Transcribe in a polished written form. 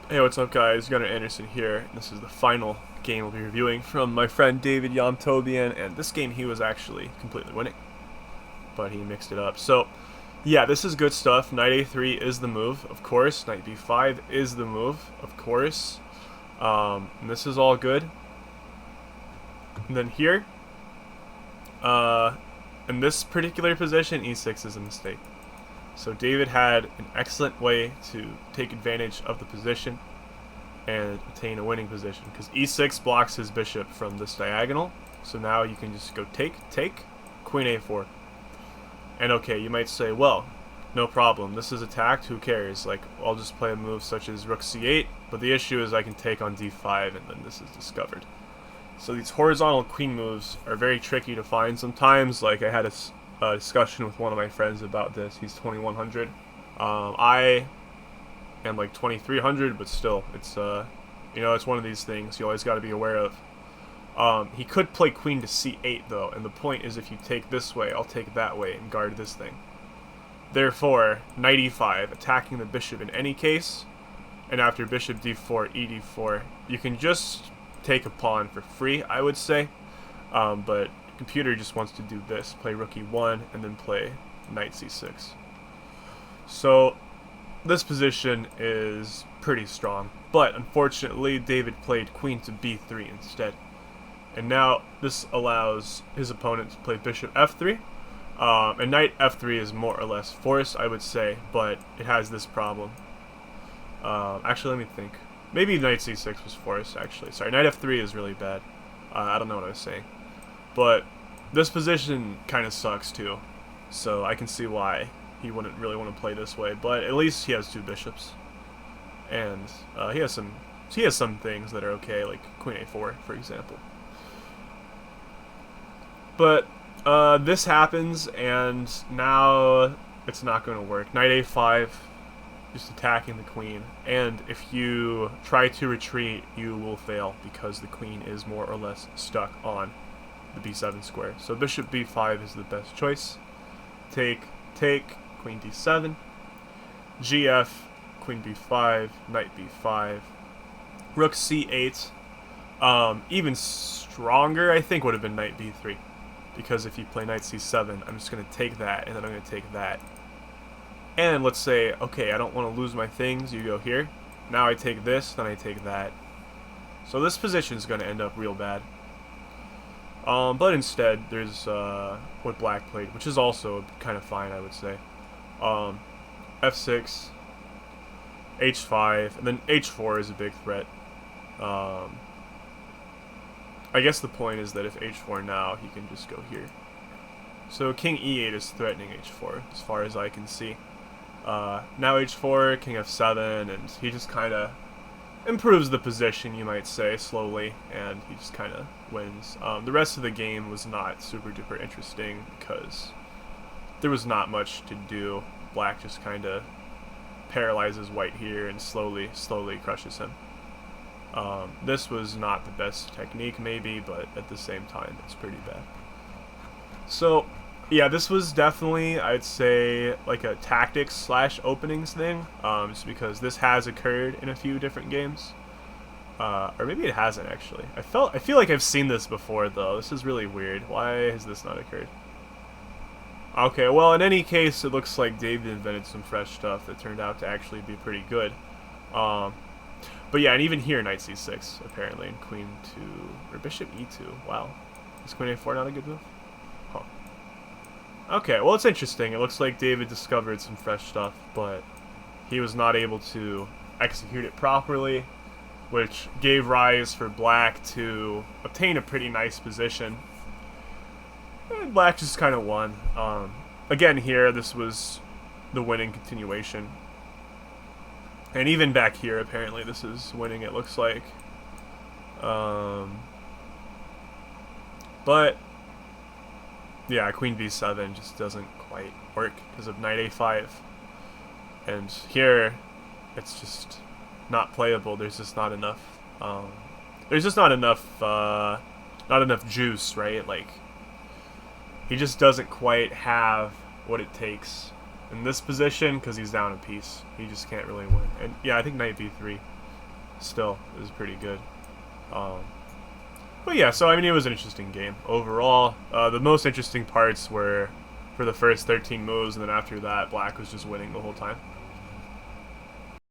Hey, what's up, guys? Gunnar Anderson here. This is the final game we'll be reviewing from my friend David Yamtobian, and this game he was actually completely winning, but he mixed it up. So, yeah, this is good stuff. Knight A3 is the move, of course. Knight B5 is the move, of course. And this is all good. And then here, in this particular position, E6 is a mistake. So David had an excellent way to take advantage of the position and attain a winning position, because e6 blocks his bishop from this diagonal. So now you can just go take, queen a4. And okay, you might say, well, no problem, this is attacked, who cares? Like, I'll just play a move such as rook c8, but the issue is I can take on d5 and then this is discovered. So these horizontal queen moves are very tricky to find sometimes. Like, I had a discussion with one of my friends about this. He's 2100. I am like 2300, but still, it's it's one of these things you always got to be aware of. He could play queen to c8 though, and the point is if you take this way, I'll take that way and guard this thing. Therefore, knight e5, attacking the bishop in any case, and after bishop d4, e4, you can just take a pawn for free, I would say, but computer just wants to do this, play rook e1 and then play knight c6. So this position is pretty strong, but unfortunately David played queen to b3 instead, and now this allows his opponent to play bishop f3, and knight f3 is more or less forced, I would say, but it has this problem. Actually, let me think. Maybe knight c6 was forced, actually. Sorry, knight f3 is really bad. I don't know what I was saying. But this position kind of sucks too, so I can see why he wouldn't really want to play this way. But at least he has two bishops, and he has some things that are okay, like queen a4, for example. But this happens, and now it's not going to work. Knight a5, just attacking the queen, and if you try to retreat, you will fail because the queen is more or less stuck on the b7 square. So bishop b5 is the best choice. Take, queen d7, gf, queen b5, knight b5, rook c8. Even stronger, I think, would have been knight b3, because if you play knight c7, I'm just going to take that, and then I'm going to take that. And let's say, okay, I don't want to lose my things, you go here. Now I take this, then I take that. So this position is going to end up real bad. But instead, there's what black played, which is also kind of fine, I would say. f6, h5, and then h4 is a big threat. I guess the point is that if h4 now, he can just go here. So king e8 is threatening h4, as far as I can see. Now h4, king f7, and he just kind of improves the position, you might say, slowly, and he just kind of wins. The rest of the game was not super duper interesting because there was not much to do. Black just kind of paralyzes white here and slowly crushes him. This was not the best technique, maybe, but at the same time, it's pretty bad. So yeah, this was definitely, I'd say, like a tactics / openings thing, just because this has occurred in a few different games, or maybe it hasn't actually. I feel like I've seen this before though. This is really weird. Why has this not occurred? Okay, well, in any case, it looks like David invented some fresh stuff that turned out to actually be pretty good. But yeah, and even here, knight c6 apparently, and queen to or bishop e2. Wow, is queen a4 not a good move? Huh. Okay, well, it's interesting. It looks like David discovered some fresh stuff, but he was not able to execute it properly, which gave rise for black to obtain a pretty nice position. And black just kind of won. Again, here, this was the winning continuation. And even back here, apparently, this is winning, it looks like. But yeah, queen b7 just doesn't quite work because of knight a5. And here, it's just not playable. There's just not enough. Not enough juice, right? Like, he just doesn't quite have what it takes in this position because he's down a piece. He just can't really win. And yeah, I think knight b3 still is pretty good. Um, but yeah, so I mean, it was an interesting game overall. The most interesting parts were for the first 13 moves, and then after that, Black was just winning the whole time.